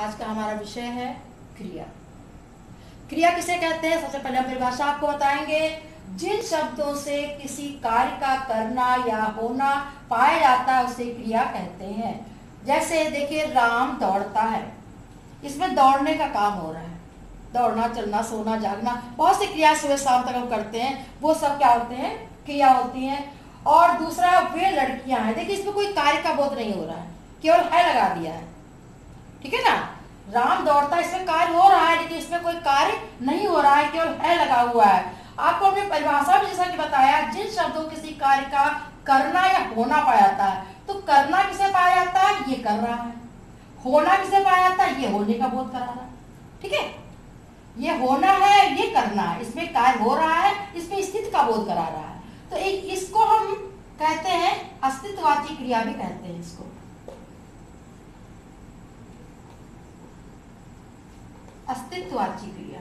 आज का हमारा विषय है क्रिया। क्रिया किसे कहते हैं? सबसे पहले हम परिभाषा आपको बताएंगे। जिन शब्दों से किसी कार्य का करना या होना पाया जाता है उसे क्रिया कहते हैं। जैसे देखिए, राम दौड़ता है, इसमें दौड़ने का काम हो रहा है। दौड़ना, चलना, सोना, जागना, बहुत सी क्रिया सुबह शाम तक हम करते हैं, वो सब क्या होते हैं? क्रिया होती हैं। और दूसरा, वे लड़कियां हैं, देखिए इसमें कोई कार्य का बोध नहीं हो रहा है, केवल है लगा दिया है, ठीक है ना। राम दौड़ता, इसमें कार्य हो रहा है लेकिन इसमें कोई कार्य नहीं हो रहा है, केवल है लगा हुआ है। आपको हमने परिभाषा में जैसा कि बताया, जिन शब्दों किसी कार्य का करना या होना पाया जाता है, तो करना किसे पाया जाता है? ये कर रहा है। होना किसे पाया जाता है? ये होने का बोध करा रहा है, ठीक है। ये होना है, ये करना है, इसमें कार्य हो रहा है, इसमें स्थिति का बोध करा रहा है। तो इसको हम कहते हैं अस्तित्ववाची क्रिया भी कहते हैं इसको। अस्तित्ववाची क्रिया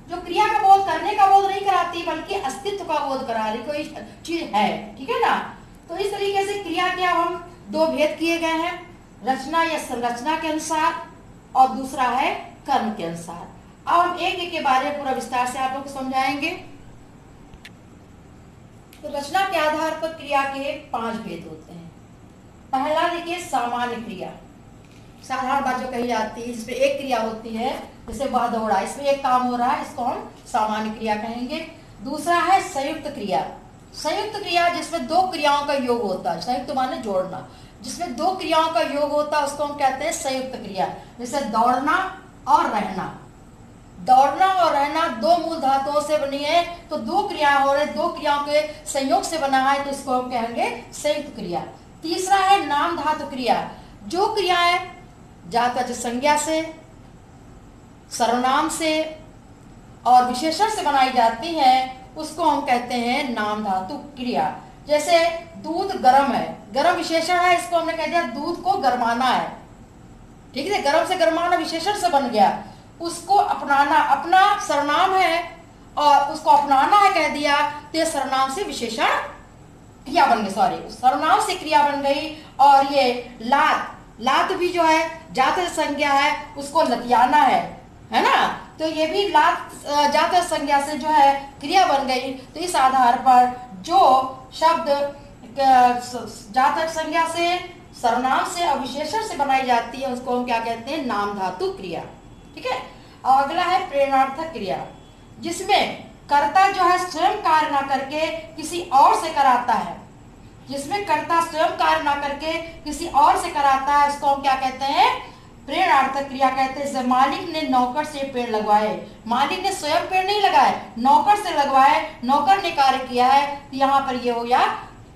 जो क्रिया का बोध, करने का बोध नहीं कराती बल्कि अस्तित्व का बोध करा रही, कोई चीज है, ठीक है ना। तो इस तरीके से क्रिया के अब हम दो भेद किए गए हैं, रचना या संरचना के अनुसार और दूसरा है कर्म के अनुसार। अब हम एक एक के बारे में पूरा विस्तार से आप लोग को समझाएंगे। तो रचना के आधार पर क्रिया के 5 भेद होते हैं। पहला देखिए, सामान्य क्रिया, साधारण बात जो कही जाती है, जिसमें एक क्रिया होती है, जैसे वह दौड़ा, इसमें एक काम हो रहा है, इसको हम सामान्य क्रिया कहेंगे। दूसरा है संयुक्त क्रिया। संयुक्त क्रिया जिसमें 2 क्रियाओं का योग होता है, संयुक्त माने जोड़ना, जिसमें 2 क्रियाओं का योग होता है उसको हम कहते हैं संयुक्त क्रिया। जैसे दौड़ना और रहना। दौड़ना और रहना 2 मूल धातुओं से बनी है, तो 2 क्रिया हो रहे, 2 क्रियाओं के संयोग से बना है, तो इसको हम कहेंगे संयुक्त क्रिया। तीसरा है नाम धातु क्रिया। जो क्रियाएं जातवाचक संज्ञा से, सर्वनाम से और विशेषण से बनाई जाती हैं उसको हम कहते हैं नाम धातु क्रिया। जैसे दूध गर्म है, गर्म विशेषण है, इसको हमने कह दिया दूध को गरमाना है, ठीक है। गर्म से गरमाना विशेषण से बन गया। उसको अपनाना, अपना सर्वनाम है और उसको अपनाना है कह दिया, तो ये सर्वनाम से विशेषण क्रिया बन गई, सॉरी सर्वनाम से क्रिया बन गई। और ये लात, लात भी जो है जातवाचक संज्ञा है, उसको लतियाना है ना, तो ये भी लात जातवाचक संज्ञा से जो है क्रिया बन गई। तो इस आधार पर जो शब्द जातवाचक संज्ञा से, सर्वनाम से और विशेषण से बनाई जाती है उसको हम क्या कहते हैं? नाम धातु क्रिया, ठीक है। और अगला है प्रेरणार्थक क्रिया, जिसमें कर्ता जो है स्वयं कार्य ना करके किसी और से कराता है। जिसमें कर्ता स्वयं कार्य ना करके किसी और से कराता है उसको हम क्या कहते हैं? प्रेरणार्थक क्रिया कहते हैं। जैसे मालिक ने नौकर से पेड़ लगवाए, मालिक ने स्वयं पेड़ नहीं लगाए, नौकर से लगवाए, नौकर ने कार्य किया है, तो यहाँ पर ये हो गया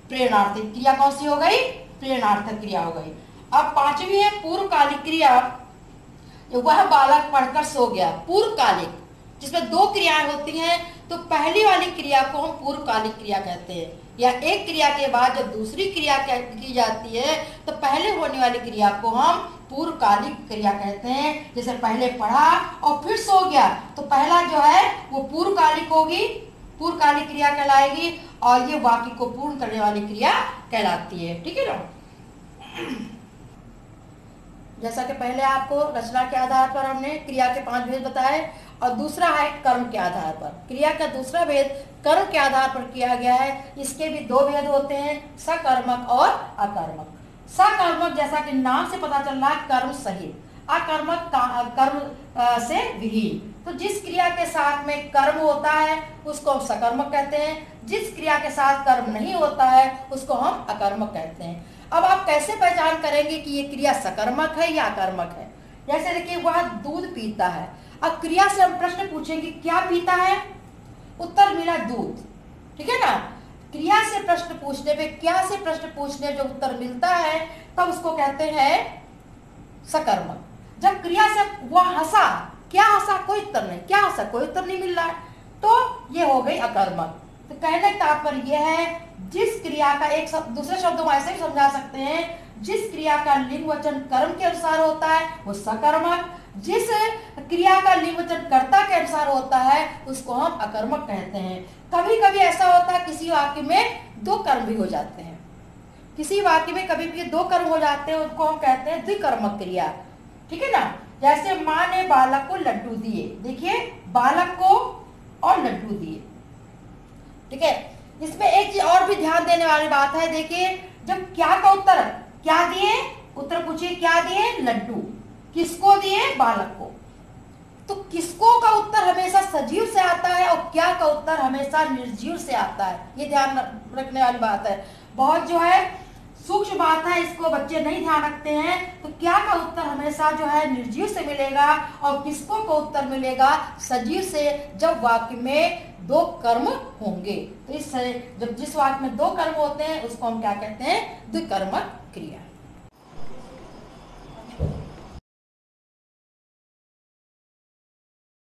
प्रेरणार्थक क्रिया। कौन सी हो गई? प्रेरणार्थक क्रिया हो गई। अब 5वीं है पूर्वकालिक क्रिया। वह बालक पढ़कर सो गया, पूर्वकालिक, जिसमें 2 क्रियाएं होती हैं, तो पहली वाली क्रिया को हम पूर्वकालिक क्रिया कहते हैं। या एक क्रिया के बाद जब दूसरी क्रिया की जाती है तो पहले होने वाली क्रिया को हम पूर्वकालिक क्रिया कहते हैं। जैसे पहले पढ़ा और फिर सो गया, तो पहला जो है वो पूर्वकालिक होगी, पूर्वकालिक क्रिया कहलाएगी, और ये वाक्य को पूर्ण करने वाली क्रिया कहलाती है, ठीक है ना। जैसा कि पहले आपको रचना के आधार पर हमने क्रिया के 5 भेद बताए, और दूसरा है कर्म के आधार पर। क्रिया का दूसरा भेद कर्म के आधार पर किया गया है। इसके भी 2 भेद होते हैं, सकर्मक और अकर्मक। सकर्मक जैसा कि नाम से पता चल रहा है, कर्म सहित, अकर्मक कर्म से विहीन। तो जिस क्रिया के साथ में कर्म होता है उसको हम सकर्मक कहते हैं, जिस क्रिया के साथ कर्म नहीं होता है उसको हम अकर्मक कहते हैं। अब आप कैसे पहचान करेंगे कि ये क्रिया सकर्मक है या अकर्मक है? जैसे देखिए, वह दूध पीता है, अब क्रिया से हम प्रश्न पूछेंगे क्या पीता है, उत्तर मिला दूध, ठीक है ना। क्रिया से प्रश्न पूछने पे, क्या से प्रश्न पूछने जो उत्तर मिलता है तब उसको कहते हैं सकर्मक। जब क्रिया से वह हंसा, क्या हंसा, कोई उत्तर नहीं, क्या हंसा, कोई उत्तर नहीं मिल रहा है, तो ये हो गई अकर्मक। तो कहने का तात्पर्य यह है, जिस क्रिया का एक दूसरे शब्दों में ऐसे भी समझा सकते हैं, जिस क्रिया का लिंग वचन कर्म के अनुसार होता है वो सकर्मक, जिस क्रिया का लिंग वचन कर्ता के अनुसार होता है उसको हम अकर्मक कहते हैं। कभी कभी ऐसा होता है किसी वाक्य में 2 कर्म भी हो जाते हैं, किसी वाक्य में कभी भी 2 कर्म हो जाते हैं, उनको हम कहते हैं द्विकर्मक क्रिया। ठीक है ना। जैसे माँ ने बालक को लड्डू दिए, देखिए बालक को और लड्डू दिए, ठीक है। इसमें एक चीज और भी ध्यान देने वाली बात है, देखिए जब क्या का उत्तर क्या दिए, उत्तर पूछिए क्या दिए, लड्डू। किसको दिए, बालक को। तो किसको का उत्तर हमेशा सजीव से आता है और क्या का उत्तर हमेशा निर्जीव से आता है, ये ध्यान रखने वाली बात है। बहुत जो है सूक्ष्म बात है, इसको बच्चे नहीं ध्यान रखते हैं। तो क्या का उत्तर हमेशा जो है निर्जीव से मिलेगा और किसको का उत्तर मिलेगा, सजीव से, जब वाक्य में दो कर्म होंगे। तो इस जब जिस वाक्य में दो कर्म होते हैं उसको हम क्या कहते हैं, द्विकर्मक क्रिया।